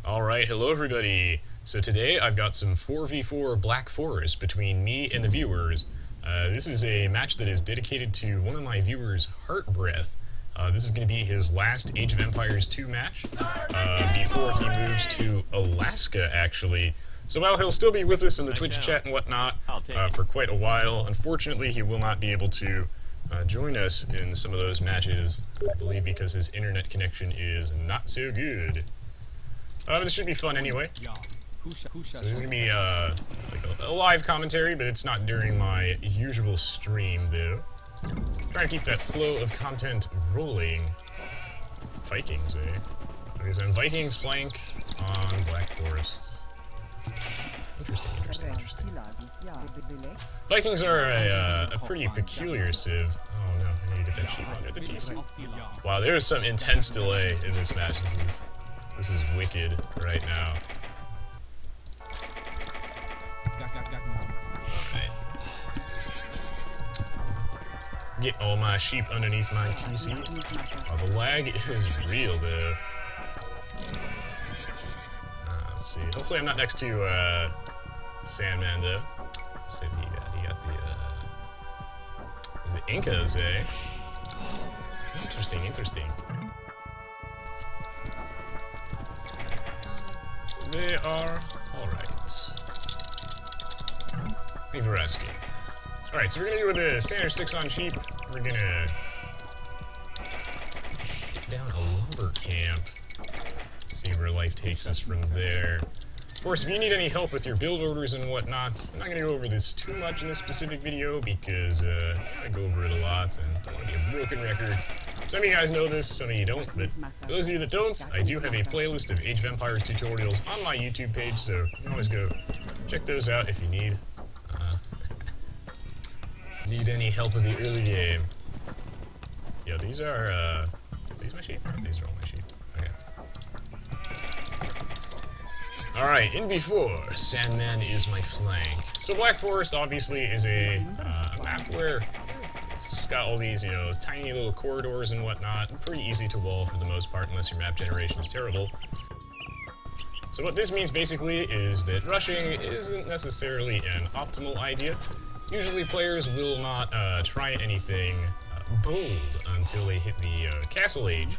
Alright, hello everybody! So today I've got some 4v4 Black Forest between me and the viewers. This is a match that is dedicated to one of my viewers, Heartbreath. This is going to be his last Age of Empires 2 match, before he moves to Alaska, actually. So while he'll still be with us in the Twitch chat and whatnot for quite a while, unfortunately he will not be able to join us in some of those matches, I believe because his internet connection is not so good. But this should be fun anyway. So this is going to be like a live commentary, but it's not during my usual stream, though. Trying to keep that flow of content rolling. Vikings, eh? Okay, so Vikings flank on Black Forest. Interesting. Vikings are a pretty peculiar civ. Oh no, I need to get that sheep under the TC. Wow, there is some intense delay in this match. This is wicked right now. Alright. Get all my sheep underneath my TC. Oh, the lag is real though. Let's see. Hopefully I'm not next to Sandman though. Let's see what he got. He got the is it Incas, eh? Interesting. They are alright. Thank you for asking. Alright, so we're gonna do with the standard 6 on sheep. We're gonna get down a lumber camp. See where life takes us from there. Of course, if you need any help with your build orders and whatnot, I'm not gonna go over this too much in this specific video because I go over it a lot and don't want to be a broken record. Some of you guys know this, some of you don't, but for those of you that don't, I do have a playlist of Age of Empires tutorials on my YouTube page, so you can always go check those out if you need any help with the early game. Yo, these are these my sheep? These are all my sheep. Okay. Alright, in before, Sandman is my flank. So Black Forest obviously is a map where it's got all these, tiny little corridors and whatnot. Pretty easy to wall for the most part, unless your map generation is terrible. So what this means basically is that rushing isn't necessarily an optimal idea. Usually players will not try anything bold until they hit the Castle Age.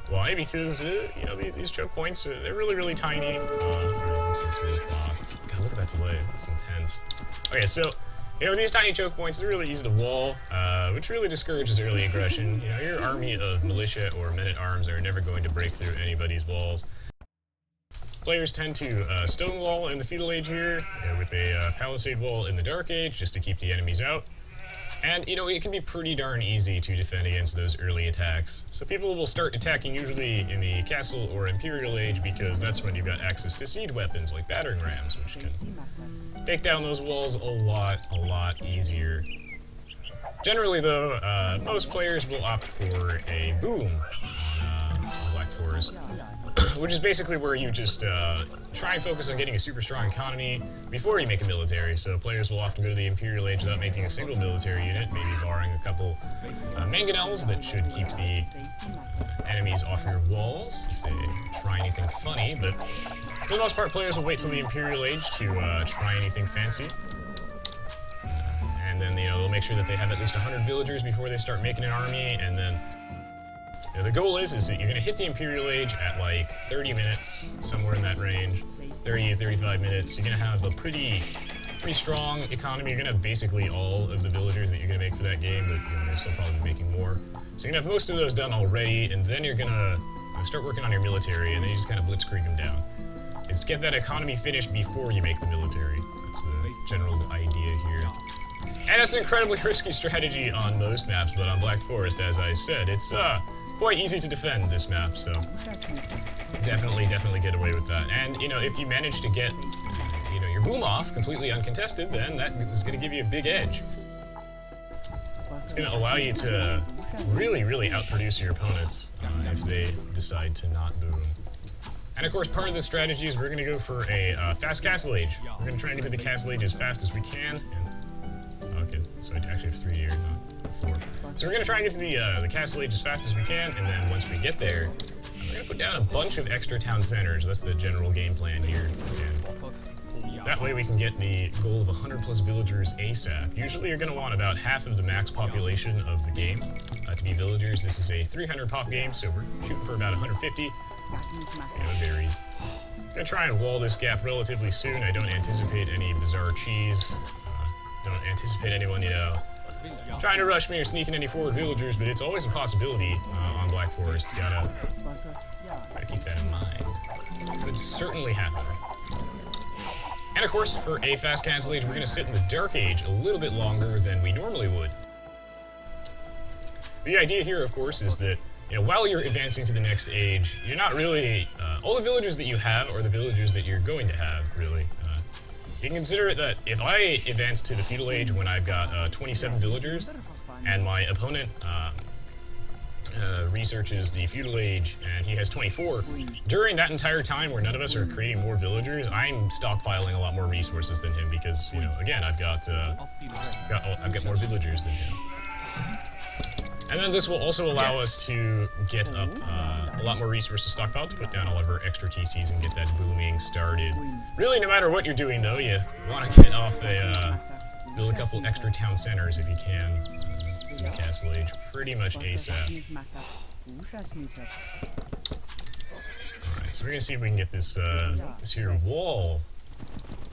Why? Because, these choke points, they're really tiny. God, look at that delay. That's intense. Okay, so these tiny choke points are really easy to wall, which really discourages early aggression. Your army of militia or men-at-arms are never going to break through anybody's walls. Players tend to stonewall in the Feudal Age here, with a palisade wall in the Dark Age, just to keep the enemies out. And, it can be pretty darn easy to defend against those early attacks. So people will start attacking usually in the Castle or Imperial Age because that's when you've got access to siege weapons like battering rams, which can take down those walls a lot easier. Generally, though, most players will opt for a boom on Black Forest, which is basically where you just try and focus on getting a super strong economy before you make a military. So players will often go to the Imperial Age without making a single military unit, maybe barring a couple mangonels that should keep the enemies off your walls if they try anything funny, but for the most part, players will wait till the Imperial Age to try anything fancy. And then, they'll make sure that they have at least 100 villagers before they start making an army, and then the goal is that you're going to hit the Imperial Age at like 30 minutes, somewhere in that range, 30 to 35 minutes. You're going to have a pretty strong economy. You're going to have basically all of the villagers that you're going to make for that game, but you're still probably making more. So you're going to have most of those done already, and then you're going to start working on your military, and then you just kind of blitzkrieg them down. It's get that economy finished before you make the military. That's the general idea here. And it's an incredibly risky strategy on most maps, but on Black Forest, as I said, it's quite easy to defend this map, so definitely get away with that. And, if you manage to get, your boom off completely uncontested, then that is going to give you a big edge. It's going to allow you to really outproduce your opponents if they decide to not boom. And of course, part of the strategy is we're going to go for a fast Castle Age. We're going to try and get to the Castle Age as fast as we can. And, okay, so I actually have 3 here, not 4. So we're going to try and get to the Castle Age as fast as we can, and then once we get there, We're gonna put down a bunch of extra town centers. That's the general game plan here. And that way we can get the goal of 100 plus villagers ASAP. Usually you're gonna want about half of the max population of the game to be villagers. This is a 300 pop game, so we're shooting for about 150. It varies. Gonna try and wall this gap relatively soon. I don't anticipate any bizarre cheese. Don't anticipate anyone, you know, trying to rush me or sneaking any forward villagers, but it's always a possibility on Black Forest. Gotta keep that in mind. Could certainly happen. And of course, for a fast cancel age, we're gonna sit in the Dark Age a little bit longer than we normally would. The idea here, of course, is that, you know, while you're advancing to the next age, you're not really, all the villagers that you have are the villagers that you're going to have, really. You can consider it that if I advance to the feudal age when I've got 27 villagers, and my opponent researches the feudal age and he has 24, during that entire time where none of us are creating more villagers, I'm stockpiling a lot more resources than him because, you know, again, I've got more villagers than him. And then this will also allow us to get up a lot more resources stockpiled to put down all of our extra TCs and get that booming started. Really, no matter what you're doing, though, you want to get off build a couple extra town centers if you can in the Castle Age pretty much ASAP. Alright, so we're going to see if we can get this, this here wall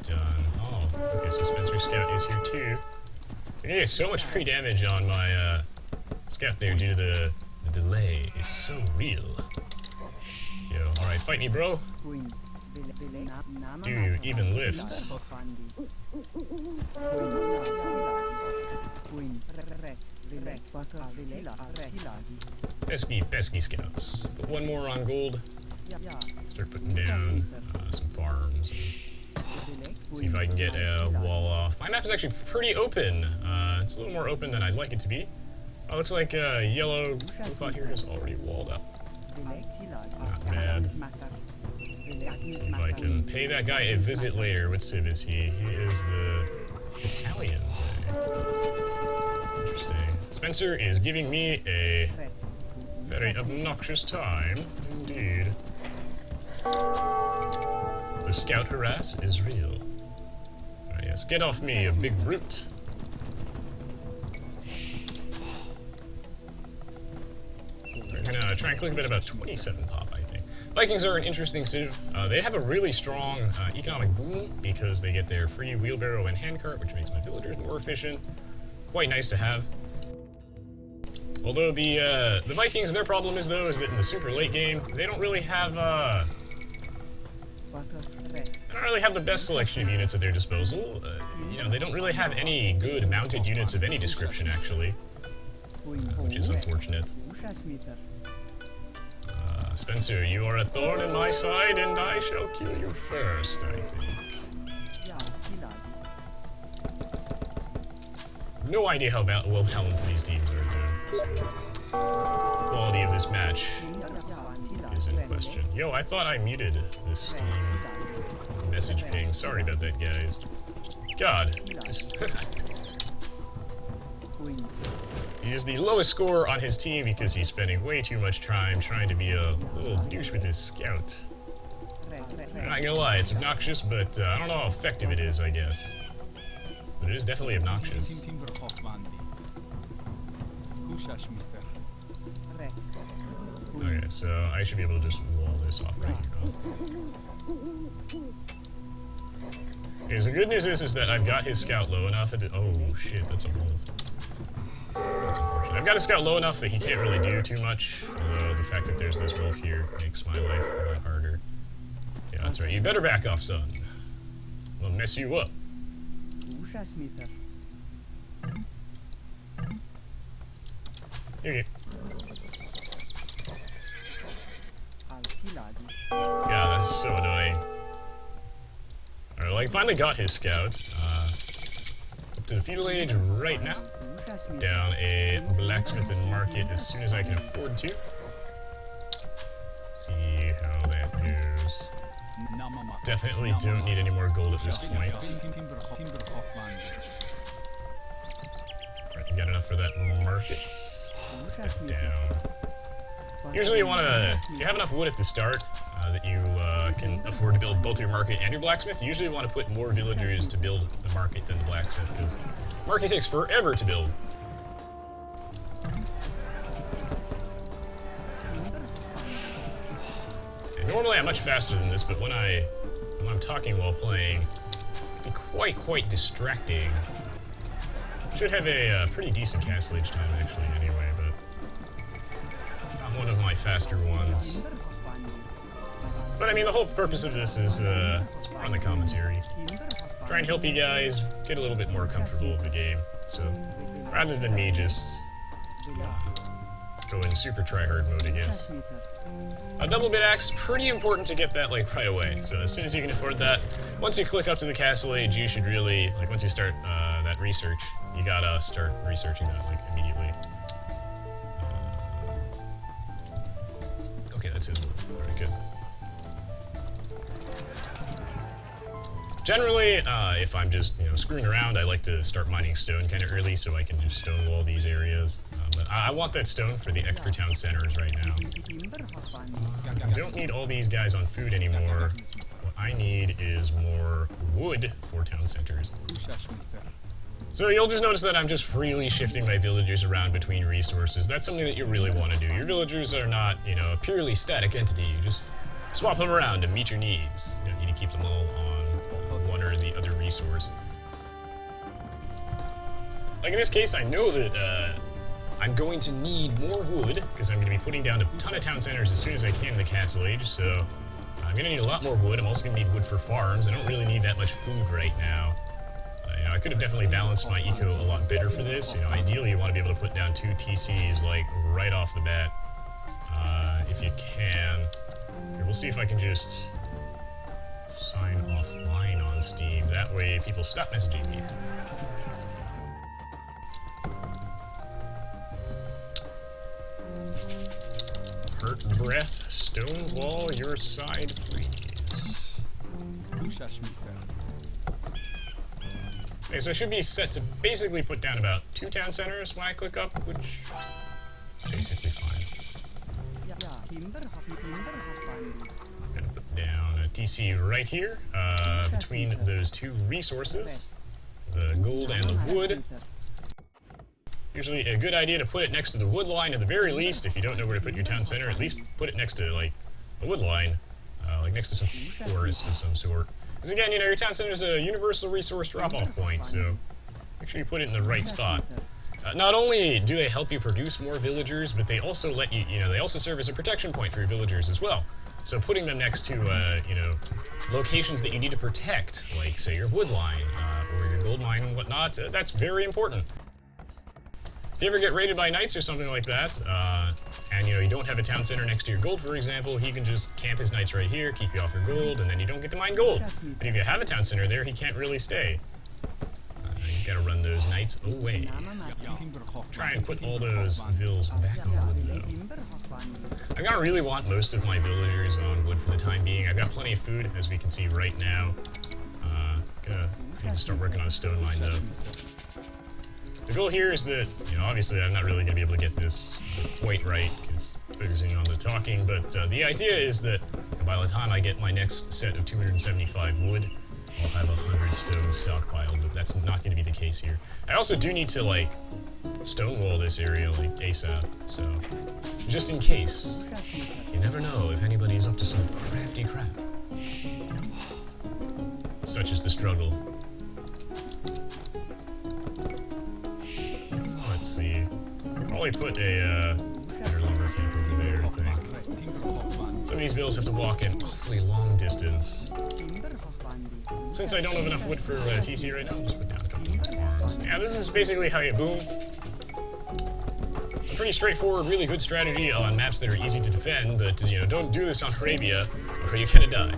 done. Oh, okay, so Spencer Scout is here too. You're going to get so much free damage on my Scout there due to the delay. It's so real. Yo, alright, fight me, bro. Do you even lift? Pesky scouts. Put one more on gold. Start putting down some farms. See if I can get a wall off. My map is actually pretty open. It's a little more open than I'd like it to be. Oh, looks like yellow robot here is already walled up. Not bad. See if I can pay that guy a visit later. What civ is he? He is the Italians, eh? Interesting. Spencer is giving me a very obnoxious time, indeed. The scout harass is real. Alright, yes, get off me, you big brute. We're gonna try and click a bit about 27 pop, I think. Vikings are an interesting civ. They have a really strong economic boom because they get their free wheelbarrow and handcart, which makes my villagers more efficient. Quite nice to have. Although the Vikings, their problem is though, is that in the super late game, they don't really have the best selection of units at their disposal. You know, they don't really have any good mounted units of any description, actually, which is unfortunate. Spencer, you are a thorn in my side, and I shall kill you first, I think. No idea how well balanced these teams are doing. So, quality of this match is in question. Yo, I thought I muted this Steam message ping. Sorry about that, guys. God. He is the lowest score on his team because he's spending way too much time trying to be a little douche with his scout. I'm not gonna lie, it's obnoxious, but I don't know how effective it is, I guess. But it is definitely obnoxious. Okay, so I should be able to just wall this off right here. Okay, so the good news is that I've got his scout low enough. Oh shit, that's a wolf. That's unfortunate. I've got a scout low enough that he can't really do too much, although the fact that there's this wolf here makes my life a lot harder. Yeah, that's right. You better back off, son. I'll mess you up. Here you go. Yeah, that's so annoying. Alright, well, I finally got his scout. Up to the feudal age right now. Down a blacksmith and market as soon as I can afford to. See how that goes. Definitely don't need any more gold at this point. Alright, you got enough for that market. Step down. Usually you want to, if you have enough wood at the start that you can afford to build both your market and your blacksmith, you usually want to put more villagers to build the market than the blacksmith, because market takes forever to build. And normally I'm much faster than this, but when I'm talking while playing, it can be quite distracting. Should have a pretty decent castlage time actually anyway, but not one of my faster ones. But I mean, the whole purpose of this is it's more on the commentary. Try and help you guys get a little bit more comfortable with the game. So rather than me just go in super try-hard mode, I guess. A double bit axe, pretty important to get that like right away. So as soon as you can afford that, once you click up to the castle age, you should really, like once you start that research, you gotta start researching that like immediately. Okay, that's his one. Alright, good. Generally, if I'm just, screwing around, I like to start mining stone kind of early so I can just stonewall these areas. But I want that stone for the extra town centers right now. I don't need all these guys on food anymore. What I need is more wood for town centers. So you'll just notice that I'm just freely shifting my villagers around between resources. That's something that you really want to do. Your villagers are not, a purely static entity. You just swap them around to meet your needs. You don't need to keep them all on one or the other resource. Like in this case, I know that I'm going to need more wood, because I'm going to be putting down a ton of town centers as soon as I can in the castle age, so I'm going to need a lot more wood. I'm also going to need wood for farms. I don't really need that much food right now. I could have definitely balanced my eco a lot better for this. Ideally you want to be able to put down 2 TCs like right off the bat, if you can. Here, we'll see if I can just sign offline on Steam. That way people stop messaging me. Hurt breath, stonewall your side, please. Okay, so it should be set to basically put down about 2 town centers when I click up, which is basically fine. I'm gonna put down a DC right here, between those 2 resources, the gold and the wood. Usually a good idea to put it next to the wood line at the very least. If you don't know where to put your town center, at least put it next to like a wood line, like next to some forest of some sort. Because again, your town center is a universal resource drop-off point, so make sure you put it in the right spot. Not only do they help you produce more villagers, but they also let you, they also serve as a protection point for your villagers as well. So putting them next to, locations that you need to protect, like say your wood line or your gold mine and whatnot, that's very important. If you ever get raided by knights or something like that, and you don't have a town center next to your gold, for example, he can just camp his knights right here, keep you off your gold, and then you don't get to mine gold. But if you have a town center there, he can't really stay. He's got to run those knights away. Try and put all those vills back on wood, though. I'm gonna really want most of my villagers on wood for the time being. I've got plenty of food, as we can see right now. Gonna need to start working on a stone mine, though. The goal here is that, obviously I'm not really going to be able to get this quite right, because focusing on the talking, but the idea is that by the time I get my next set of 275 wood, I'll have 100 stone stockpiled, but that's not going to be the case here. I also do need to, stonewall this area, ASAP, so just in case. You never know if anybody's up to some crafty crap. Such is the struggle. Let's see. Probably put a better lumber camp over there, I think. Some of these bills have to walk an awfully long distance. Since I don't have enough wood for TC right now, I'll just put down a couple more farms. Yeah, this is basically how you boom. It's a pretty straightforward, really good strategy on maps that are easy to defend, but don't do this on Arabia, or you're gonna die.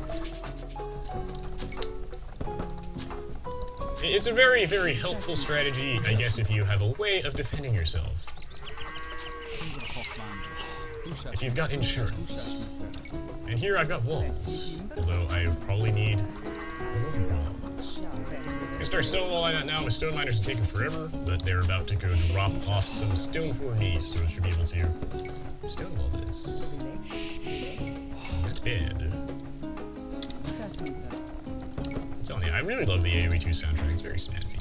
It's a very, very helpful strategy, I guess, if you have a way of defending yourself. If you've got insurance. And here I've got walls, although I probably need more walls. Gonna start stonewalling that now. My stone miners are taking forever, but they're about to go drop off some stone for me, so I should be able to stonewall this. Not bad. I'm telling you, I really love the Aoe2 soundtrack. It's very snazzy.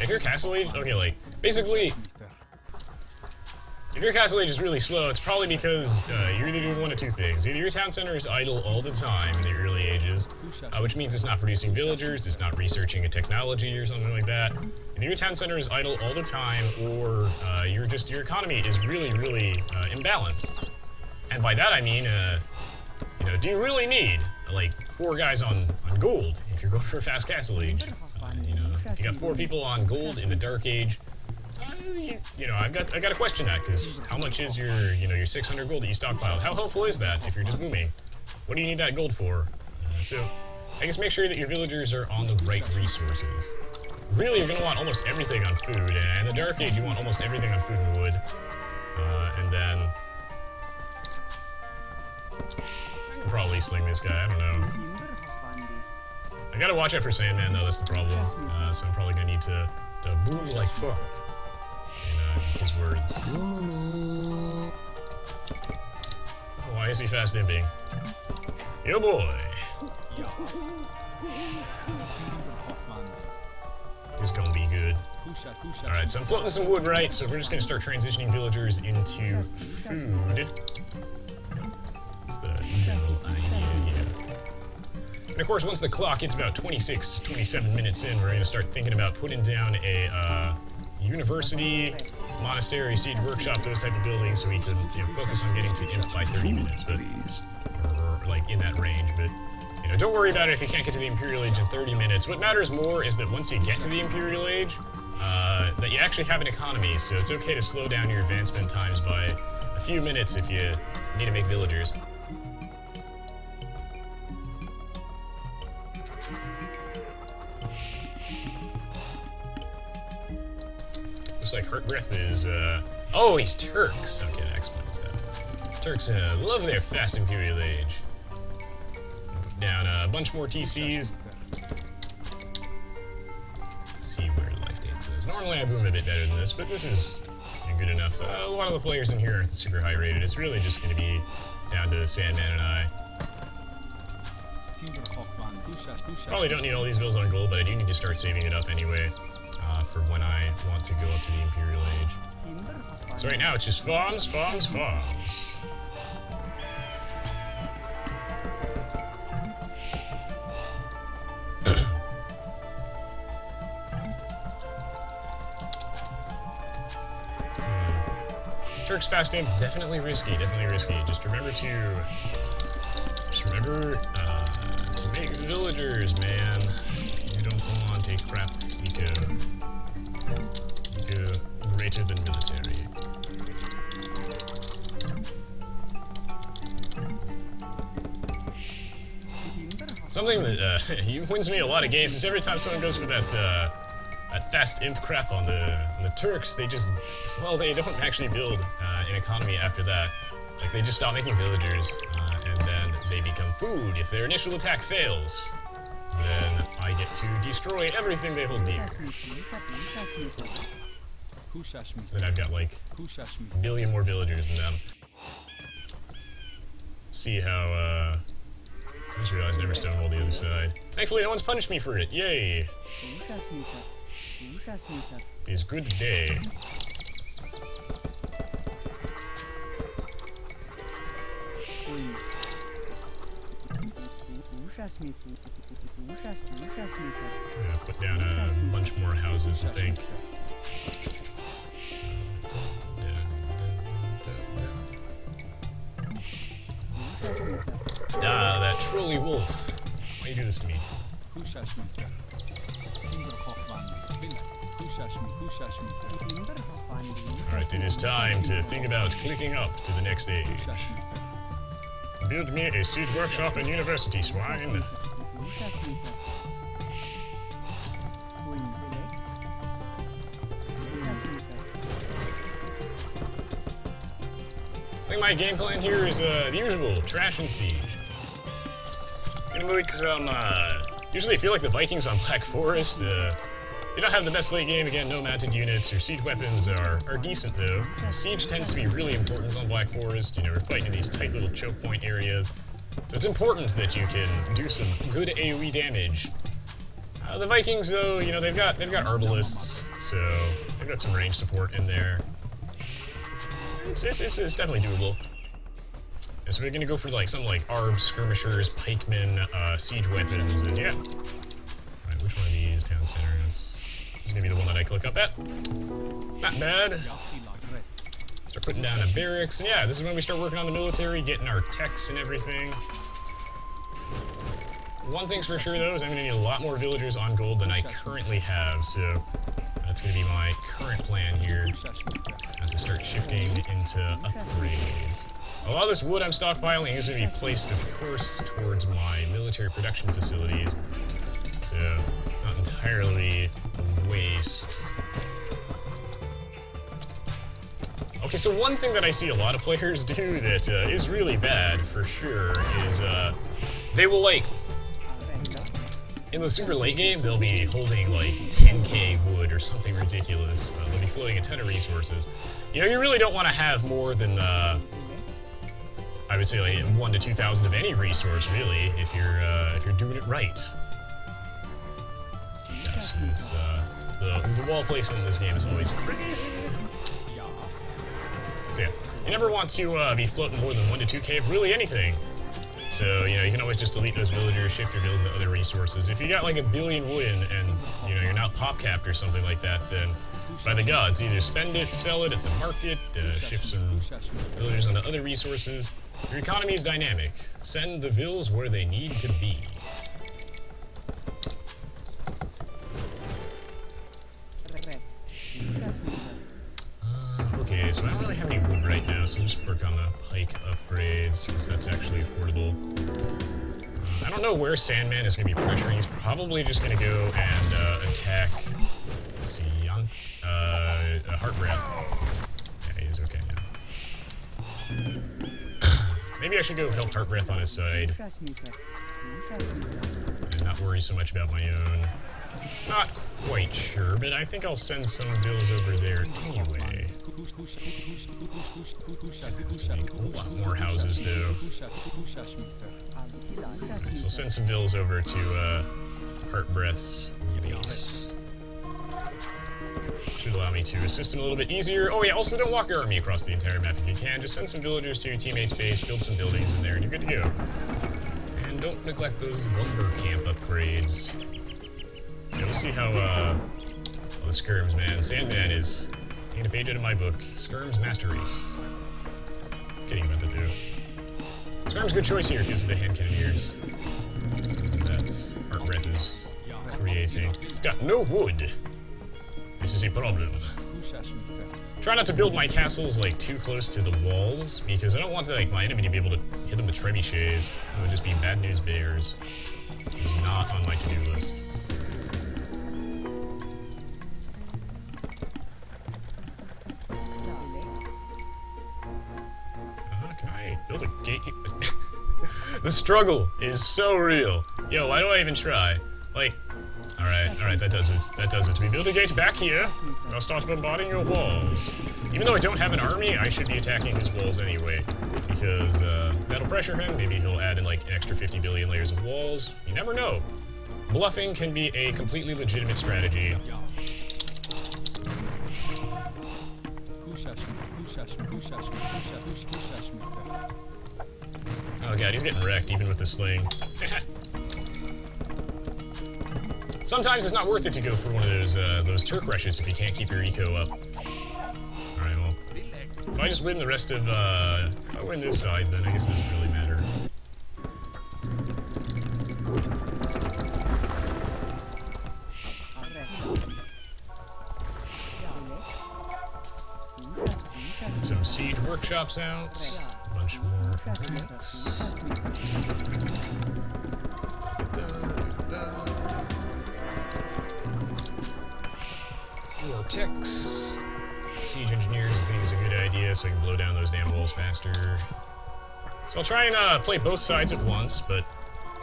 If your castle age, okay, like, basically, if your castle age is really slow, it's probably because you're either doing one of two things. Either your town center is idle all the time in the early ages, which means it's not producing villagers, it's not researching a technology or something like that. Either your town center is idle all the time, or your economy is really, really imbalanced. And by that I mean, you know, do you really need like 4 guys on gold if you're going for a fast castle age? You know, if you got 4 people on gold in the dark age, you know, I got to question that, because how much is your, you know, your 600 gold that you stockpiled? How helpful is that if you're just booming? What do you need that gold for? So, I guess make sure that your villagers are on the right resources. Really, you're gonna want almost everything on food, and in the dark age, you want almost everything on food and wood. And then I can probably sling this guy. I don't know. I gotta watch out for Sandman, though. That's the problem. So I'm probably gonna need to boom like fuck. His words. Oh, why is he fast imping? Yo boy! This is gonna be good. Alright, so I'm floating some wood, right? So we're just gonna start transitioning villagers into food. That's the general idea here. And of course, once the clock hits about 26, 27 minutes in, we're gonna start thinking about putting down a university, monastery, siege workshop, those type of buildings, so we could, you know, focus on getting to imp by 30 minutes, but or like in that range. But you know, don't worry about it if you can't get to the Imperial Age in 30 minutes. What matters more is that once you get to the Imperial Age, that you actually have an economy. So it's okay to slow down your advancement times by a few minutes if you need to make villagers. Looks like Heartbreath is, oh, he's Turks. Okay, that explains that. Turks love their fast Imperial Age. Put down a bunch more TCs. Let's see where life takes us. Normally I boom a bit better than this, but this is good enough. A lot of the players in here aren't super high rated. It's really just going to be down to Sandman and I. Probably don't need all these bills on gold, but I do need to start saving it up anyway. For when I want to go up to the Imperial Age. So right now it's just farms, farms, farms. Turks fast imp, definitely risky, definitely risky. Just remember to make villagers, man. You don't want a crap eco greater than military. Something that wins me a lot of games is every time someone goes for that that fast imp crap on the Turks, they just, well, they don't actually build an economy after that. Like, they just stop making villagers, and then they become food. If their initial attack fails, then I get to destroy everything they hold dear. So then I've got like a billion more villagers than them. See how, I just realized I never stonewalled the other side. Thankfully no one's punished me for it, yay! It is good day. I'm gonna put down a bunch more houses, I think. Ah, that trolly wolf. Why do you do this to me? Alright, it is time to think about clicking up to the next stage. Build me a siege workshop and university, swine. I think my game plan here is the usual, trash and siege. Gonna move because usually I feel like the Vikings on Black Forest, they don't have the best late game. Again, no mounted units. Your siege weapons are decent though. Siege tends to be really important on Black Forest. You know, we're fighting in these tight little choke point areas. So it's important that you can do some good AoE damage. The Vikings though, you know, they've got arbalists, so they've got some range support in there. It's definitely doable. And so we're gonna go for like some like ARB, skirmishers, pikemen, siege weapons, and yeah. Alright, which one of these town centers? This is gonna be the one that I click up at. Not bad. Start putting down a barracks, and yeah, this is when we start working on the military, getting our techs and everything. One thing's for sure though is I'm gonna need a lot more villagers on gold than I currently have, so that's gonna be my current plan here as I start shifting into upgrades. A lot of this wood I'm stockpiling is going to be placed, of course, towards my military production facilities, so not entirely a waste. Okay, so one thing that I see a lot of players do that is really bad, for sure, is they will, like, in the super late game, they'll be holding, like, 10k wood or something ridiculous. They'll be floating a ton of resources. You know, you really don't want to have more than, I would say, like, 1 to 2,000 of any resource, really, if you're doing it right. Yes, the wall placement in this game is always crazy. So yeah, you never want to be floating more than 1 to 2k of really anything. So, you know, you can always just delete those villagers, shift your builds into other resources. If you got like 1 billion wood and you know, you're not pop capped or something like that, then by the gods, either spend it, sell it at the market, shift some villagers onto other resources. Your economy is dynamic. Send the vills where they need to be. Okay, so I don't really have any wood right now, so I'll just work on the pike upgrades, because that's actually affordable. I don't know where Sandman is going to be pressuring. He's probably just going to go and attack Sion, Heart Breath. Yeah, he is okay now. Maybe I should go help Heart Breath on his side. And not worry so much about my own. Not quite sure, but I think I'll send some vills over there anyway. Make a lot more houses, though. Right, so I'll send some vills over to Heart Breath's base. Should allow me to assist him a little bit easier. Oh yeah, also don't walk your army across the entire map if you can. Just send some villagers to your teammate's base, build some buildings in there, and you're good to go. And don't neglect those lumber camp upgrades. Yeah, we'll see how the skirms, man. Sandman is taking a page out of my book. Skirms Master Race. Getting about to do. Skirm's a good choice here because of the hand cannoneers that Heart Breath is creating. Got no wood. This is a problem. Try not to build my castles like too close to the walls because I don't want like my enemy to be able to hit them with trebuchets. It would just be bad news bears. It's not on my to-do list. Can I build a gate? The struggle is so real. Yo, why do I even try? Like, alright, that does it. That does it. We build a gate back here. I'll start bombarding your walls. Even though I don't have an army, I should be attacking his walls anyway. Because, that'll pressure him. Maybe he'll add in, like, an extra 50 billion layers of walls. You never know. Bluffing can be a completely legitimate strategy. Oh god, he's getting wrecked, even with the sling. Sometimes it's not worth it to go for one of those Turk rushes if you can't keep your eco up. Alright, well, if I just win the rest of, if I win this side, then I guess it doesn't really matter. Get some siege workshops out. A bunch more bricks. More ticks. Siege engineers, I think is a good idea, so I can blow down those damn walls faster. So I'll try and play both sides at once, but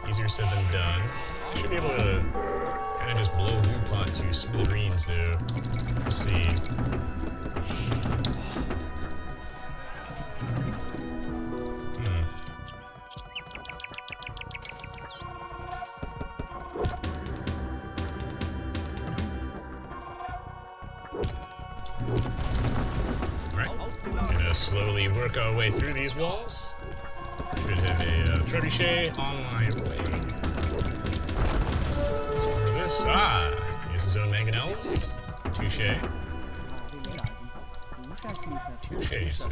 easier said than done. I should be able to kind of just blow Lupot to smithereens, though. Let's see. Slowly work our way through these walls. Should have a trebuchet on my way. So this, he has his own mangonels. Touche. Touche, sir.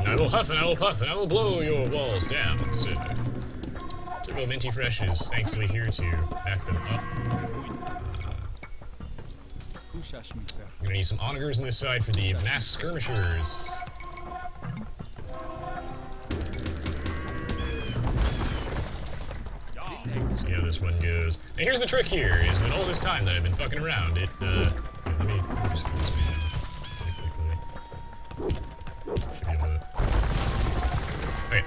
And I will huff and I will puff and I will blow your walls down, sir. Turbo Minty Fresh is thankfully here to back them up. I'm gonna need some onagers on this side for the mass skirmishers. See how this one goes. And here's the trick here, is that all this time that I've been fucking around, let me just get this man really quickly. Should be able to... Okay.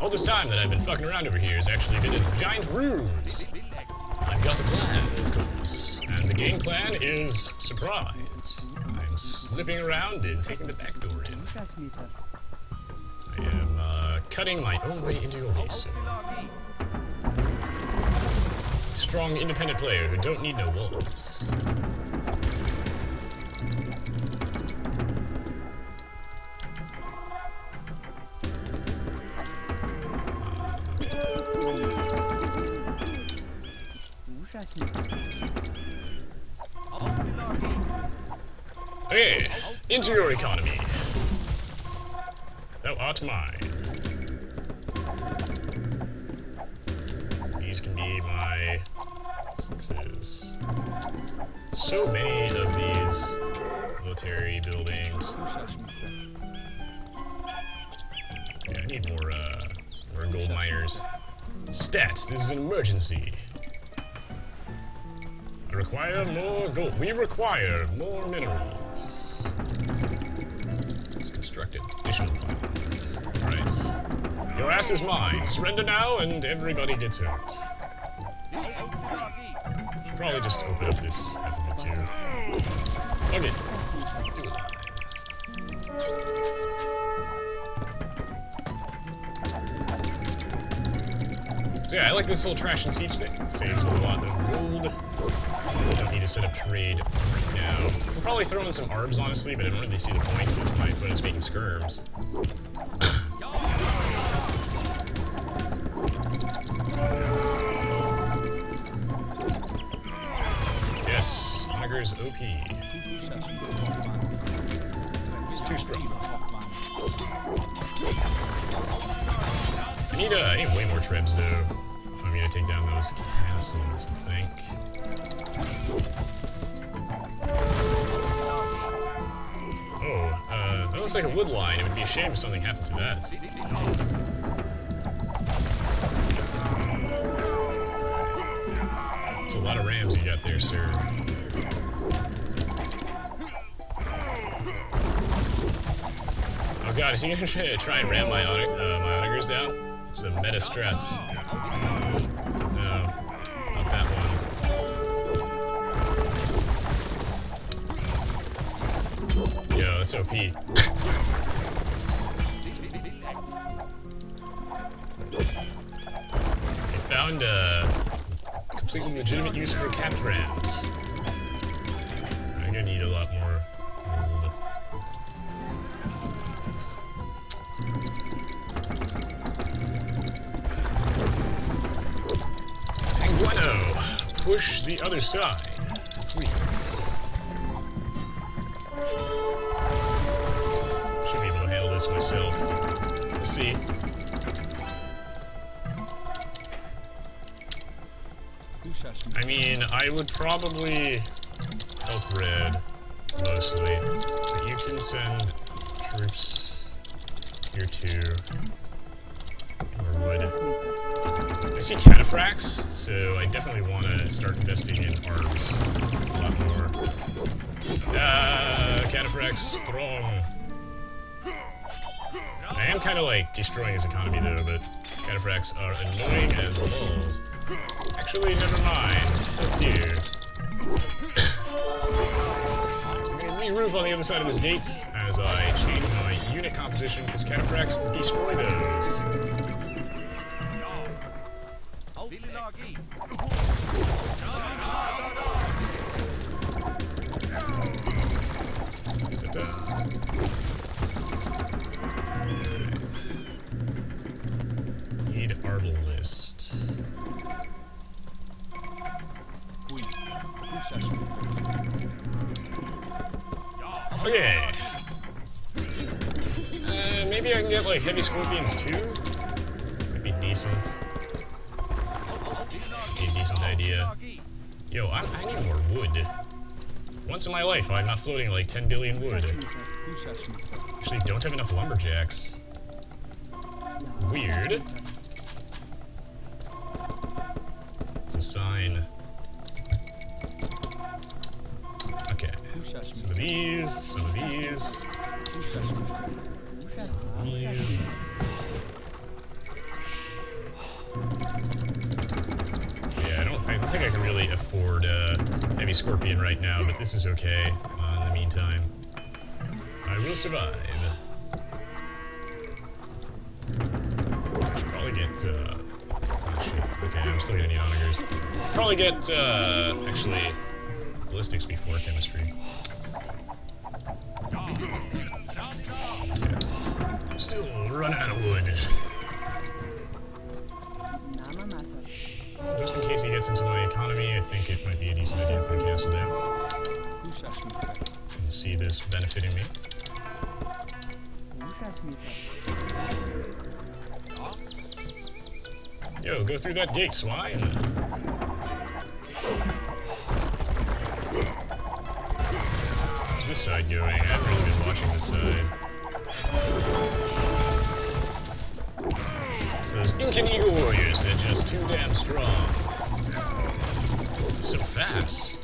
All this time that I've been fucking around over here has actually been a giant ruse. I've got a plan, of course. And the game plan is surprise. I'm slipping around and taking the back door in. I am cutting my own way into your base, sir. Strong, independent player who don't need no walls. Okay, into your economy. Thou art mine. These can be my sixes. So many of these military buildings. Yeah, I need more gold miners. Stats, this is an emergency. I require more gold. We require more minerals. Let's construct additional pipelines. Alright. Your ass is mine. Surrender now and everybody gets hurt. Should probably just open up this alphabet too. Okay. Do it. So yeah, I like this little trash and siege thing. Saves a lot of gold. Don't need to set up trade right now. We'll probably throw in some arbs, honestly, but I don't really see the point because my opponent's making skirms. Yes, Onagers OP. It's too strong. I need way more trebs though, if I'm gonna take down those castles, I think. Oh, that looks like a wood line. It would be a shame if something happened to that. That's a lot of rams you got there, sir. Oh god, is he gonna try and ram my onagers down? It's a meta strats. No, not that one. Yo, that's OP. I found a completely legitimate use for capped rams. I'm gonna need a lot more gold. Push the other side, please. Should be able to handle this myself. We'll see. I mean, I would probably help red, mostly. But you can send troops here too. Or would. see cataphracts, so I definitely want to start investing in arms a lot more. Cataphracts strong. I am kind of like destroying his economy though, but cataphracts are annoying as balls. Actually, never mind. Oh dear. I'm gonna regroup on the other side of this gate as I change my unit composition because cataphracts destroy those. Need arbalist. Okay. Maybe I can get like heavy scorpions too. That'd be decent. Be a decent idea. Yo, I need more wood. Once in my life, I'm not floating like 10 billion wood. Actually, don't have enough lumberjacks. Weird. It's a sign. Okay. Some of these, some of these. Some of these. Yeah, I don't think I can really afford heavy scorpion right now, but this is okay. In the meantime, I will survive. Should probably get oh shit. Okay, I'm still gonna need onagers. Probably get actually ballistics before chemistry. Okay. I'm still running out of wood. Just in case he gets into my economy, I think it might be a decent idea if I castle down. And see this benefiting me. Yo, go through that gate, swine! How's this side going? I haven't really been watching this side. It's those Incan Eagle warriors, they're just too damn strong. So fast.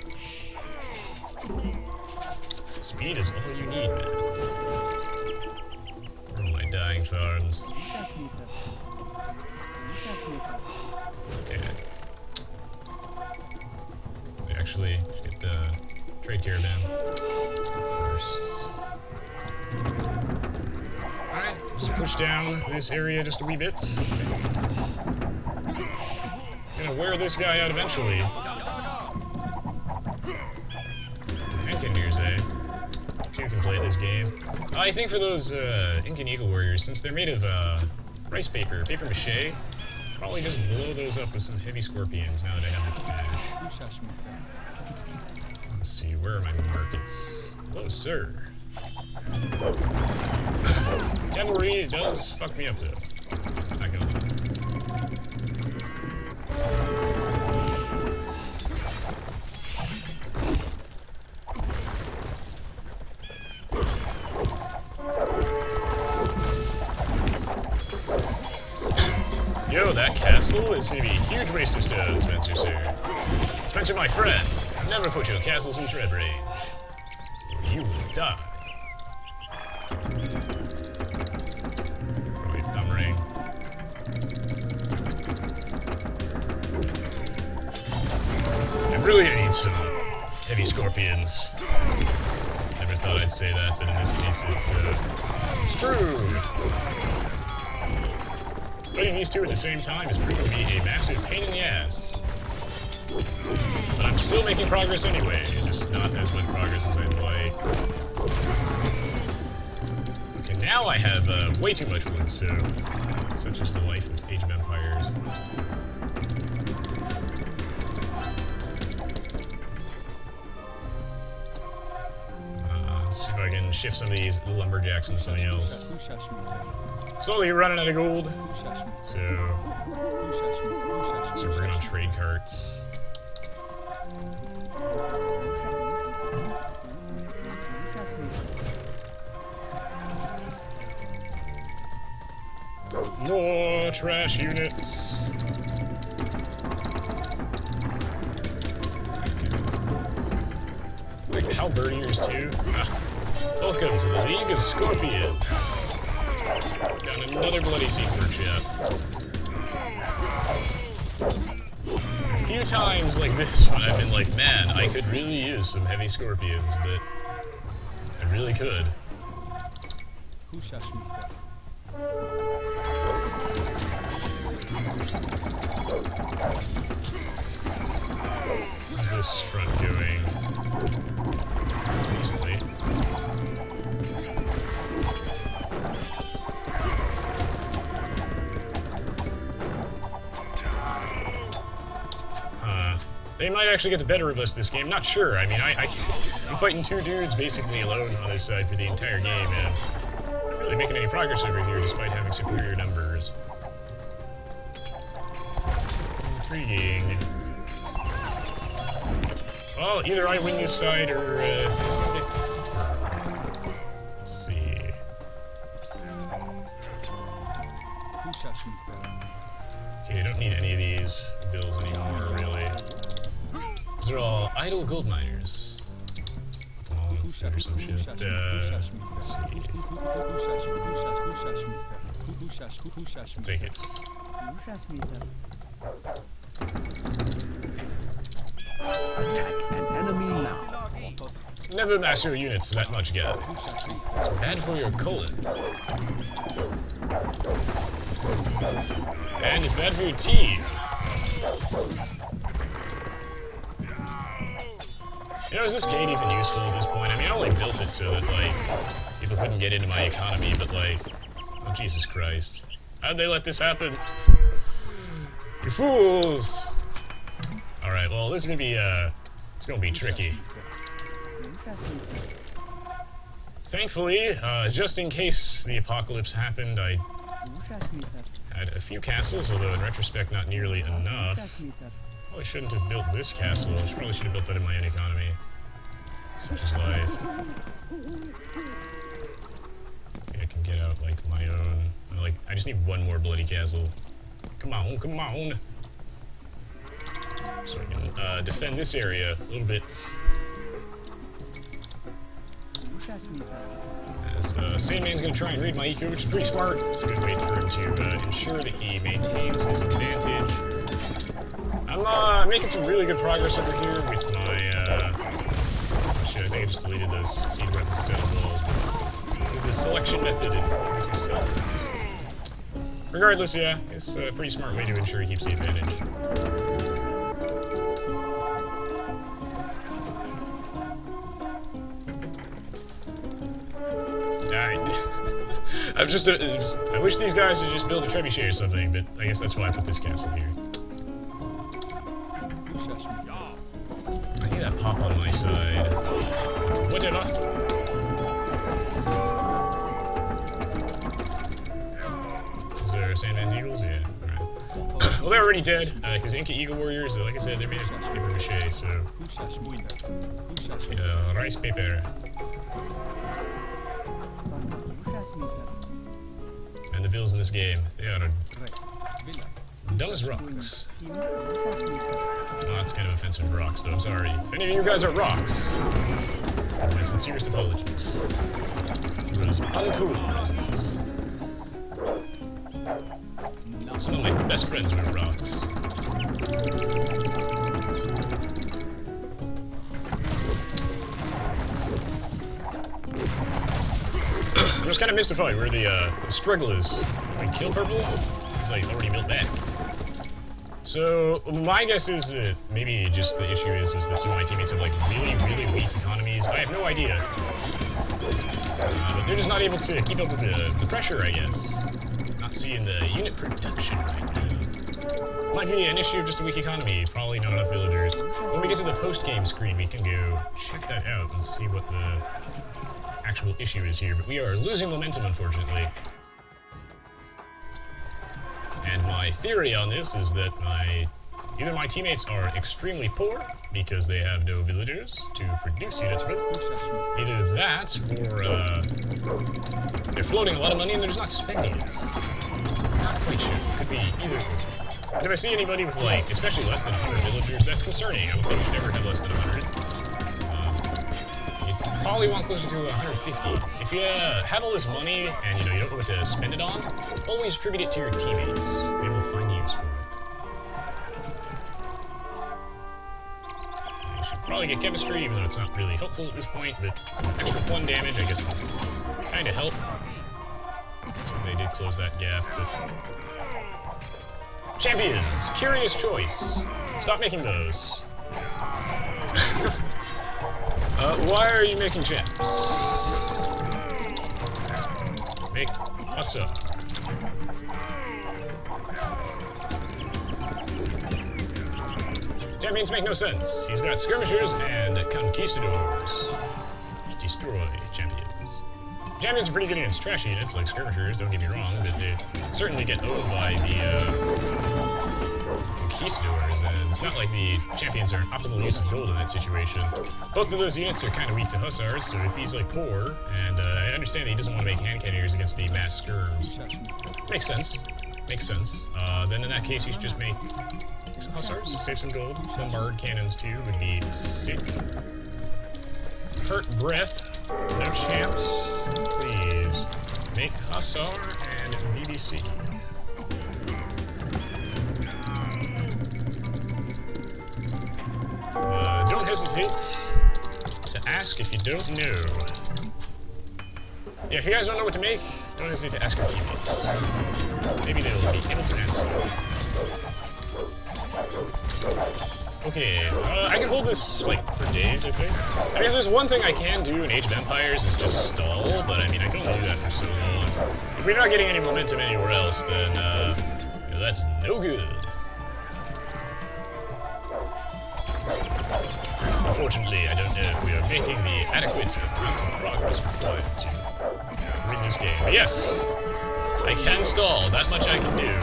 Speed is all you need, man. Where are my dying farms? Okay. We actually should get the trade caravan first. Alright, just push down this area just a wee bit. Gonna wear this guy out eventually. Engineers, eh? Two can play this game. I think for those Incan Eagle warriors, since they're made of rice paper, paper mache, probably just blow those up with some heavy scorpions now that I have the cash. Let's see, where are my markets? Hello, sir. Cavalry does fuck me up though. Not gonna lie. Yo, that castle is gonna be a huge waste of stone, Spencer, sir. Spencer, my friend, never put your castles in shred range. Or you will die. Probably thumb ring. I really need some heavy scorpions. Never thought I'd say that, but in this case it's true. Fighting these two at the same time is proving to be a massive pain in the ass. But I'm still making progress anyway, just not as much progress as I'd like. Okay, now I have way too much wood, so such is the life of Age of Empires. Let's see if I can shift some of these lumberjacks into something else. Slowly running out of gold. So we're going on trade carts. More trash units. halberdiers too. Ah, welcome to the League of Scorpions. Down another bloody seed workshop. A few times like this when I've been like, man, I could really use some heavy scorpions, but I really could. How's this front going? Recently. They might actually get the better of us this game. Not sure. I mean, I'm fighting two dudes basically alone on this side for the entire game, and I'm not really making any progress over here despite having superior numbers. Intriguing. Well, either I win this side or let's see. Okay, I don't need any of these bills anymore, really. These are all idle gold miners. Or some shit. Let's see. I'll take it. Attack an enemy now. Never mass your units that much, guys. It's bad for your colon. And it's bad for your teeth. You know, is this gate even useful at this point? I mean, I only built it so that, like, people couldn't get into my economy, but, like, oh, Jesus Christ. How'd they let this happen? You fools! Alright, well, this is gonna be, it's gonna be tricky. Thankfully, just in case the apocalypse happened, I had a few castles, although in retrospect not nearly enough. Probably shouldn't have built this castle. I probably should have built that in my own economy. Such is life. Maybe I can get out, like, my own. Like, I just need one more bloody castle. Come on, come on! So I can defend this area a little bit. As Sandman's gonna try and read my eco, which is pretty smart. It's a good way for him to ensure that he maintains his advantage. I'm making some really good progress over here with my, oh shit, I think I just deleted those seed weapons instead of walls, but with the selection method in Aoe2 cells. Regardless, yeah, it's a pretty smart way to ensure he keeps the advantage. I wish these guys would just build a trebuchet or something, but I guess that's why I put this castle here. I need that pop on my side. Whatever. Is there Sandman's Eagles? Yeah, alright. Well, they're already dead, because Inca Eagle Warriors, like I said, they're made of paper mache, so... rice paper. And the villas in this game, they are dumb as rocks. Oh, that's kind of offensive to rocks, though, I'm sorry. If any of you guys are rocks, my sincerest apologies. It was uncool, isn't it? Some of my best friends were rocks. I'm just kind of mystified where the struggle is. Did we kill purple? He's like already built back. So my guess is that maybe just the issue is that some of my teammates have like really, really weak economies. I have no idea. But they're just not able to keep up with the pressure, I guess. Not seeing the unit production right now. Might be an issue of just a weak economy. Probably not enough villagers. When we get to the post-game screen, we can go check that out and see what the actual issue is here, but we are losing momentum, unfortunately. And my theory on this is that either my teammates are extremely poor because they have no villagers to produce units with, either that, or they're floating a lot of money and they're just not spending it. Not quite sure. Could be either. And if I see anybody with, like, especially less than 100 villagers, that's concerning. I would think you should never have less than 100. probably want closer to 150. If you have all this money and you don't know what to spend it on, always attribute it to your teammates. They will find use for it. You should probably get chemistry, even though it's not really helpful at this point, but extra 1 damage, I guess, will kind of help. So they did close that gap, but... Champions! Curious choice. Stop making those. Why are you making champs? Make Hussar. Champions make no sense. He's got skirmishers and conquistadors. Destroy champions. Champions are pretty good against trash units like skirmishers, don't get me wrong, but they certainly get owned by the conquistadors, and it's not like the champions are an optimal use of gold in that situation. Both of those units are kind of weak to hussars, so if he's like poor, and I understand that he doesn't want to make hand cannoniers against the mass skirms. Makes sense. Makes sense. Then in that case, you should just make some hussars, save some gold. Bombard cannons too would be sick. Hurt breath. No champs. Please. Make hussar and BBC. Don't hesitate to ask if you don't know. Yeah, if you guys don't know what to make, don't hesitate to ask your teammates. Maybe they'll be able to answer. Okay, I can hold this, like, for days, I think. I mean, if there's one thing I can do in Age of Empires is just stall, but I mean, I can only do that for so long. If we're not getting any momentum anywhere else, then, that's no good. Unfortunately, I don't know if we are making the adequate amount of progress required to win this game. But yes, I can stall. That much I can do.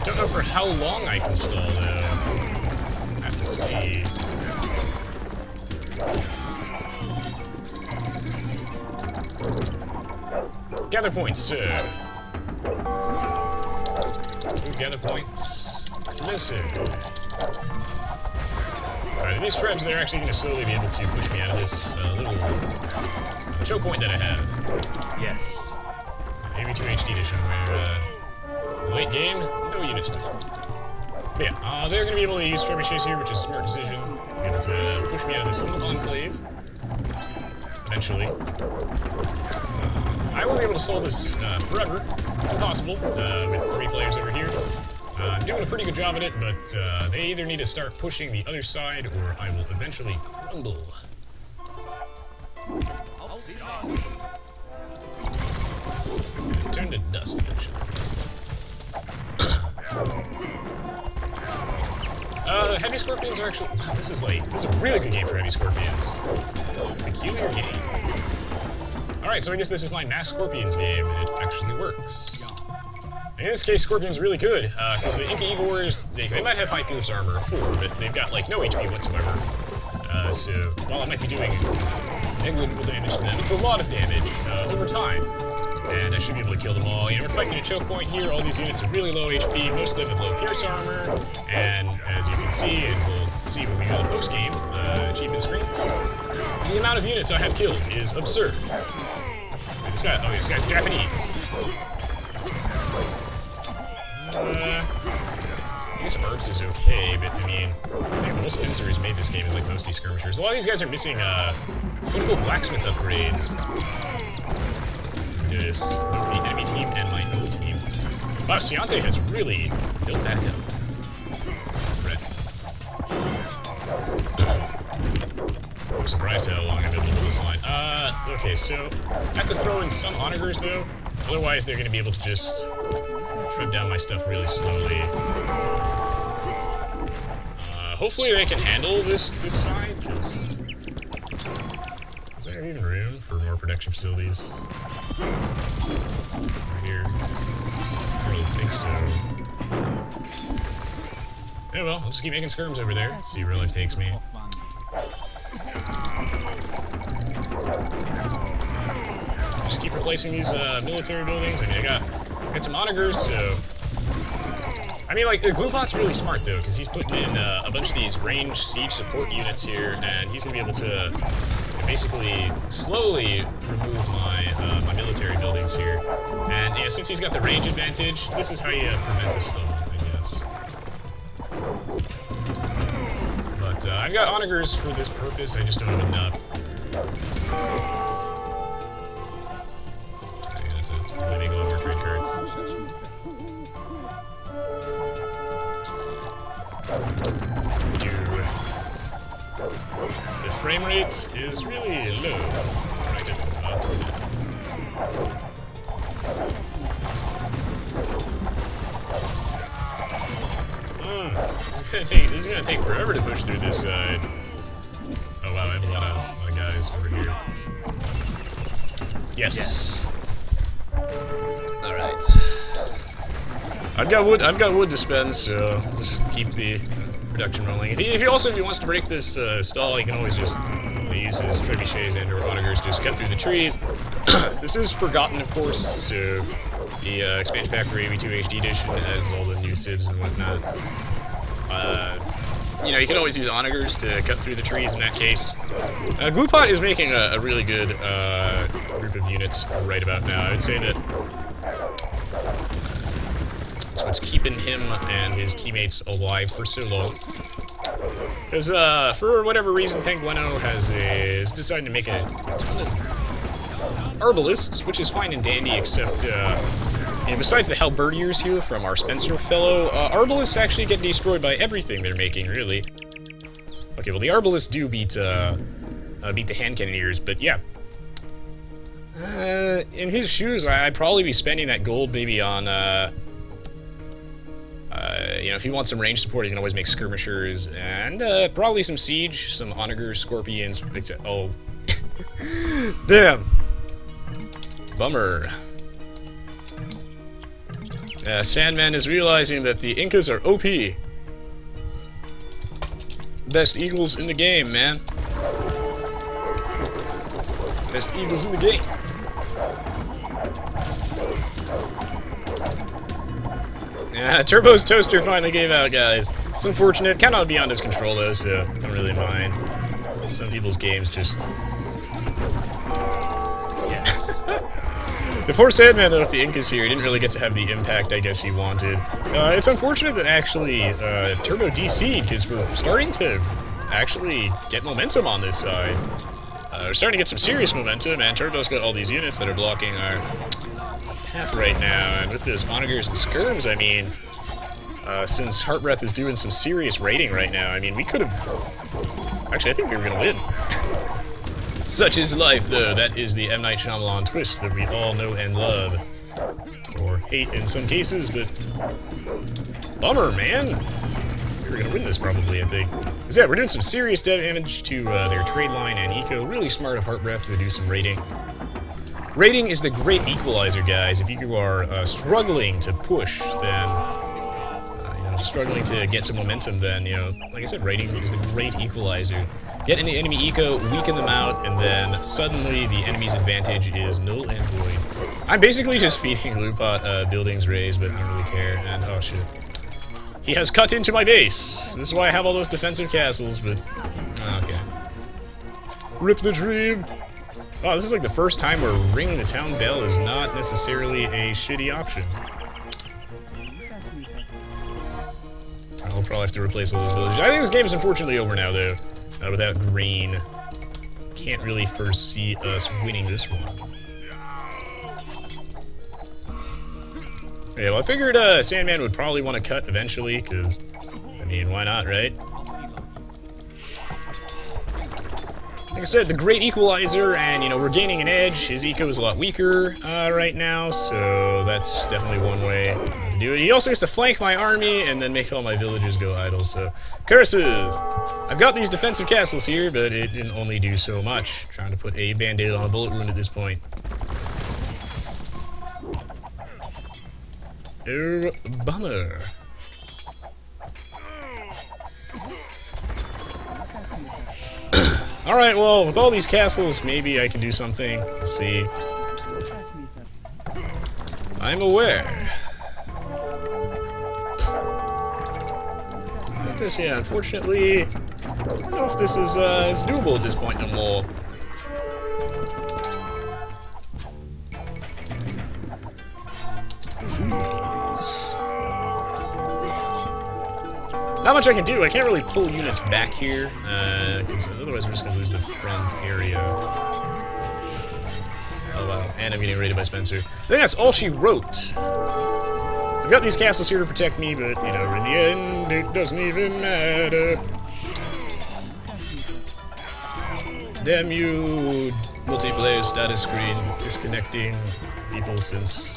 Don't know for how long I can stall, though. I have to see. Gather points, sir. Move gather points closer. Alright, these Trebs, they're actually going to slowly be able to push me out of this little choke point that I have. Yes. Aoe2 HD edition, where late game, no units. But yeah, they're going to be able to use trebuchets here, which is a smart decision. Be able to push me out of this little enclave. Eventually. I won't be able to solve this forever. It's impossible with 3 players over here. I'm doing a pretty good job at it, but they either need to start pushing the other side, or I will eventually crumble. Turn to dust eventually. Heavy Scorpions are actually... This is a really good game for Heavy Scorpions. Peculiar game. Alright, so I guess this is my Mass Scorpions game, and it actually works. In this case, Scorpion's really good, because the Inca Eagle Warriors, they might have high pierce armor 4, but they've got, like, no HP whatsoever. So, while it might be doing negligible damage to them, it's a lot of damage over time. And I should be able to kill them all. We're fighting at a choke point here. All these units are really low HP. Most of them have low pierce armor. And as you can see, and we'll see when we go to the post-game achievement screen, the amount of units I have killed is absurd. This guy's Japanese. I guess Herbs is okay, but I mean, the whole Spencer has made this game is like mostly skirmishers. A lot of these guys are missing critical blacksmith upgrades. Noticed both the enemy team and my own team. Wow, Siante has really built back up. I'm surprised how long I've been able to hold this line. Okay, so I have to throw in some onagers though. Otherwise, they're going to be able to just shred down my stuff really slowly. Hopefully they can handle this side, because... Is there even room for more production facilities? Over here? I don't really think so. Yeah, well, I'll just keep making skirms over there, see where life takes me. Just keep replacing these military buildings. I mean, I got some onagers, so... I mean, like, the Gloopot's really smart, though, because he's putting in a bunch of these ranged siege support units here, and he's going to be able to basically slowly remove my military buildings here. And you know, since he's got the range advantage, this is how you prevent a stall, I guess. But I've got onagers for this purpose. I just don't have enough. I'm gonna have to really make a lot more trade cards. The frame rate is really low right at this is gonna take forever to push through this side. Oh wow, I have a lot of guys over here. Yes. Alright. I've got wood to spend, so just keep the production rolling. If he wants to break this stall, he can always just use his trebuchets and or onagers, just cut through the trees. This is forgotten, of course, so the expansion pack for Aoe2 HD edition has all the new civs and whatnot. You know, you can always use onagers to cut through the trees in that case. Gloopot is making a really good group of units right about now. I would say that that's what's keeping him and his teammates alive for so long. Because for whatever reason, Pengueno has decided to make a ton of arbalists, which is fine and dandy, except you know, besides the halberdiers here from our Spencer fellow, arbalists actually get destroyed by everything they're making, really. Okay, well the arbalists do beat the hand cannoneers, but yeah. In his shoes, I'd probably be spending that gold maybe on you know, if you want some range support, you can always make skirmishers, and probably some siege, some onagers, scorpions, oh. Damn! Bummer. Sandman is realizing that the Incas are OP. Best eagles in the game, man. Best eagles in the game. Yeah, Turbo's toaster finally gave out, guys. It's unfortunate. Kind of beyond his control, though, so I don't really mind. Some people's games just... yeah. The poor Sandman, though, with the Incas here, he didn't really get to have the impact I guess he wanted. It's unfortunate that actually Turbo DC'd, because we're starting to actually get momentum on this side. We're starting to get some serious momentum, and Turbo's got all these units that are blocking our path right now, and with this onagers and skirms, I mean, since Heartbreath is doing some serious raiding right now, I mean, we could have... Actually, I think we were gonna win. Such is life, though. That is the M. Night Shyamalan twist that we all know and love. Or hate in some cases, but... bummer, man! We were gonna win this, probably, I think. Because, yeah, we're doing some serious damage to their trade line and eco. Really smart of Heartbreath to do some raiding. Raiding is the great equalizer, guys. If you are struggling to push, then, you know, struggling to get some momentum, then, you know, like I said, raiding is the great equalizer. Get in the enemy eco, weaken them out, and then suddenly the enemy's advantage is null and void. I'm basically just feeding Gloopot buildings raised, but I don't really care. And, oh shit. He has cut into my base! This is why I have all those defensive castles, but... okay. Rip the dream! Oh, this is like the first time where ringing the town bell is not necessarily a shitty option. I'll probably have to replace all those villages. I think this game is unfortunately over now, though. Without green. Can't really foresee us winning this one. Yeah, well, I figured Sandman would probably want to cut eventually, because, I mean, why not, right? Like I said, the great equalizer, and, you know, we're gaining an edge. His eco is a lot weaker right now, so that's definitely one way to do it. He also has to flank my army and then make all my villagers go idle, so... Curses! I've got these defensive castles here, but it didn't only do so much. I'm trying to put a band-aid on a bullet wound at this point. Oh, bummer. Alright, well, with all these castles, maybe I can do something. We'll see. I'm aware. But this, yeah, unfortunately, I don't know if this is doable at this point no more. not much I can do. I can't really pull units back here, because otherwise I'm just going to lose the front area. Oh wow, and I'm getting raided by Spencer. I think that's all she wrote. I've got these castles here to protect me, but, you know, in the end, it doesn't even matter. Damn you, multiplayer status screen, disconnecting people since,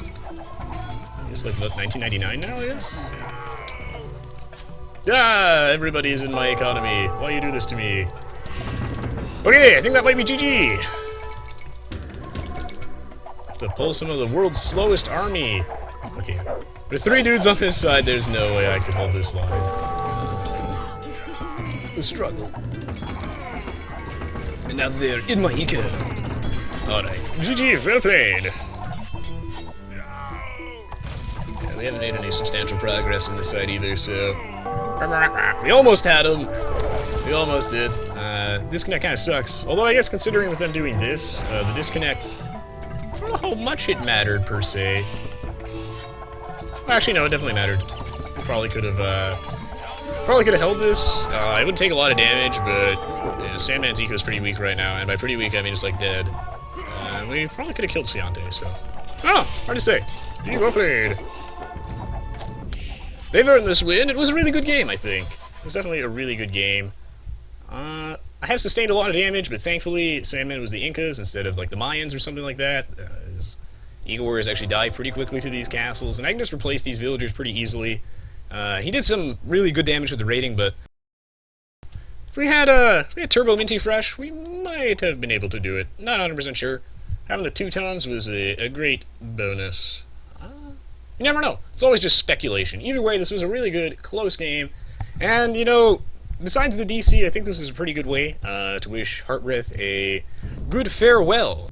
it's like, what, 1999 now, I guess? Ah, everybody's in my economy. Why you do this to me? Okay, I think that might be GG. Have to pull some of the world's slowest army. Okay, with 3 dudes on this side, there's no way I could hold this line. The struggle. And now they're in my eco. Alright, GG, well played. Yeah, we haven't made any substantial progress on this side either, so... We almost had him. We almost did. Disconnect kind of sucks. Although I guess considering with them doing this, the disconnect, I don't know how much it mattered per se. Actually, no, it definitely mattered. Probably could have held this. It would take a lot of damage, but you know, Sandman's eco is pretty weak right now, and by pretty weak I mean just like dead. We probably could have killed Siante, so. Oh, hard to say. You well played. They've earned this win. It was a really good game, I think. It was definitely a really good game. I have sustained a lot of damage, but thankfully Sandman was the Incas instead of like the Mayans or something like that. His Eagle Warriors actually die pretty quickly to these castles, and I can just replace these villagers pretty easily. He did some really good damage with the raiding, but if we had Turbo Minty fresh, we might have been able to do it. Not 100% sure. Having the 2 tons was a great bonus. You never know. It's always just speculation. Either way, this was a really good, close game. And, you know, besides the DC, I think this was a pretty good way to wish Heartbreath a good farewell.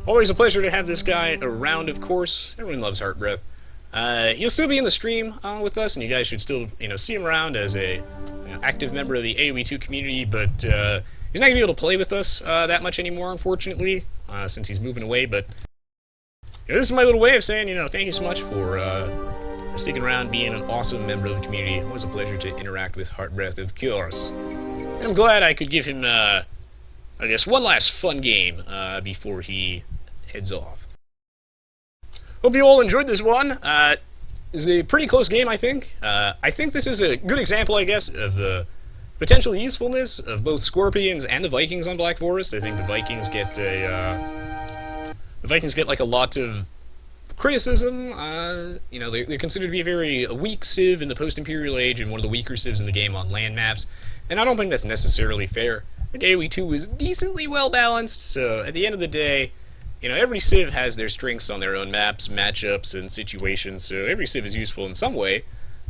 Always a pleasure to have this guy around, of course. Everyone loves Heartbreath. He'll still be in the stream with us, and you guys should still, you know, see him around as a active member of the Aoe2 community, but he's not going to be able to play with us that much anymore, unfortunately, since he's moving away, but you know, this is my little way of saying, you know, thank you so much for sticking around, being an awesome member of the community. Always a pleasure to interact with Heartbreath, of course. And I'm glad I could give him, I guess, one last fun game before he heads off. Hope you all enjoyed this one. It was a pretty close game, I think. I think this is a good example, I guess, of the potential usefulness of both Scorpions and the Vikings on Black Forest. I think the Vikings get like a lot of criticism. You know, they're considered to be a very weak civ in the post-Imperial Age and one of the weaker civs in the game on land maps. And I don't think that's necessarily fair. I think Aoe2 is decently well balanced, so at the end of the day, you know, every civ has their strengths on their own maps, matchups, and situations, so every civ is useful in some way.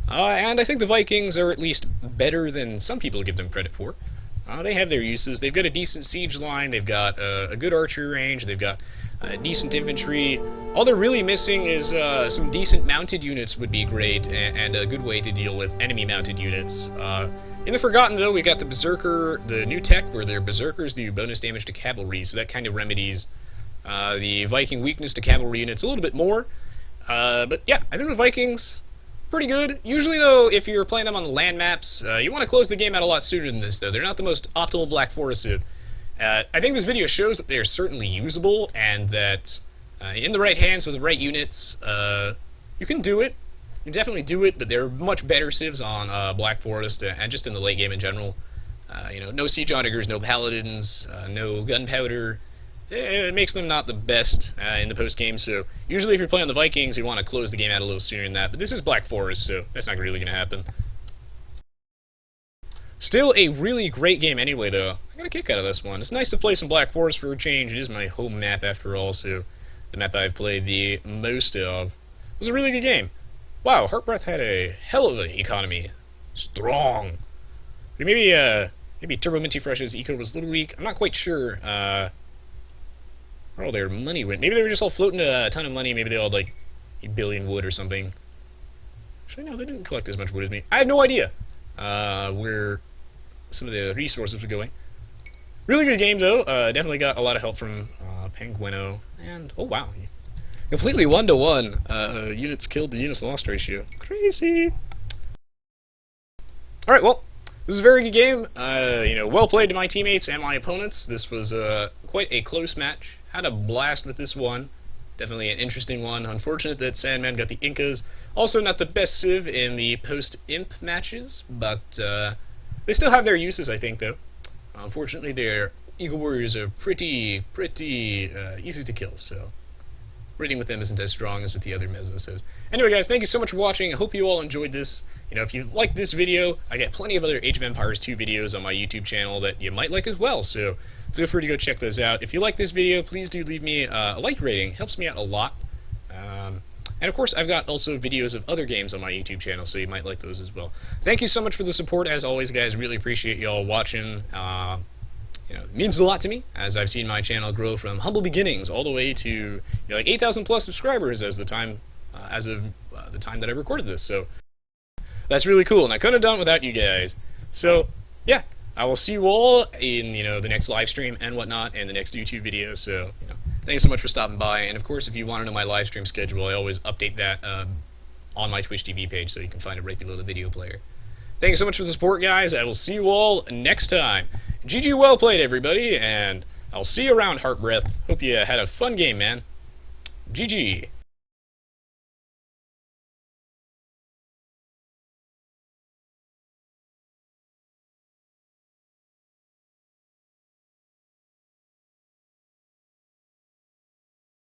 And I think the Vikings are at least better than some people give them credit for. They have their uses. They've got a decent siege line, they've got a good archery range, they've got decent infantry. All they're really missing is some decent mounted units would be great, and a good way to deal with enemy mounted units. In the Forgotten, though, we've got the Berserker, the new tech, where their Berserkers do bonus damage to cavalry, so that kind of remedies the Viking weakness to cavalry units a little bit more. But yeah, I think the Vikings, pretty good. Usually, though, if you're playing them on the land maps, you want to close the game out a lot sooner than this, though. They're not the most optimal Black Forest civ. I think this video shows that they are certainly usable, and that in the right hands with the right units, you can do it. You can definitely do it, but there are much better civs on Black Forest, and just in the late game in general. You know, no siege onagers, no paladins, no gunpowder. It makes them not the best in the post-game, so usually if you're playing the Vikings, you want to close the game out a little sooner than that, but this is Black Forest, so that's not really going to happen. Still a really great game anyway, though. I got a kick out of this one. It's nice to play some Black Forest for a change. It is my home map, after all, so the map I've played the most of. It was a really good game. Wow, Heartbreath had a hell of an economy. Strong. Maybe Turbo Minty Fresh's eco was a little weak. I'm not quite sure where all their money went. Maybe they were just all floating a ton of money. Maybe they all had like 8 billion wood or something. Actually, no, they didn't collect as much wood as me. I have no idea where some of the resources were going. Really good game, though. Definitely got a lot of help from Penguino. And, oh wow, completely 1-to-1 units killed to units lost ratio. Crazy. Alright, well, this is a very good game. Well played to my teammates and my opponents. This was quite a close match. Had a blast with this one. Definitely an interesting one. Unfortunate that Sandman got the Incas. Also not the best civ in the post-imp matches, but they still have their uses, I think, though. Unfortunately, their Eagle Warriors are pretty easy to kill, so raiding with them isn't as strong as with the other Mesosos. Anyway, guys, thank you so much for watching. I hope you all enjoyed this. If you like this video, I got plenty of other Age of Empires 2 videos on my YouTube channel that you might like as well, so feel free to go check those out. If you like this video, please do leave me a like rating. It helps me out a lot. And of course, I've got also videos of other games on my YouTube channel, so you might like those as well. Thank you so much for the support, as always, guys. Really appreciate you all watching. It means a lot to me, as I've seen my channel grow from humble beginnings all the way to like 8,000 plus subscribers as of the time that I recorded this. So that's really cool, and I couldn't have done it without you guys. So yeah, I will see you all in the next live stream and whatnot, and the next YouTube video. So thanks so much for stopping by, and of course, if you want to know my live stream schedule, I always update that on my Twitch TV page, so you can find it right below the video player. Thanks so much for the support, guys. I will see you all next time. GG, well played, everybody, and I'll see you around, Heart Breath. Hope you had a fun game, man. GG.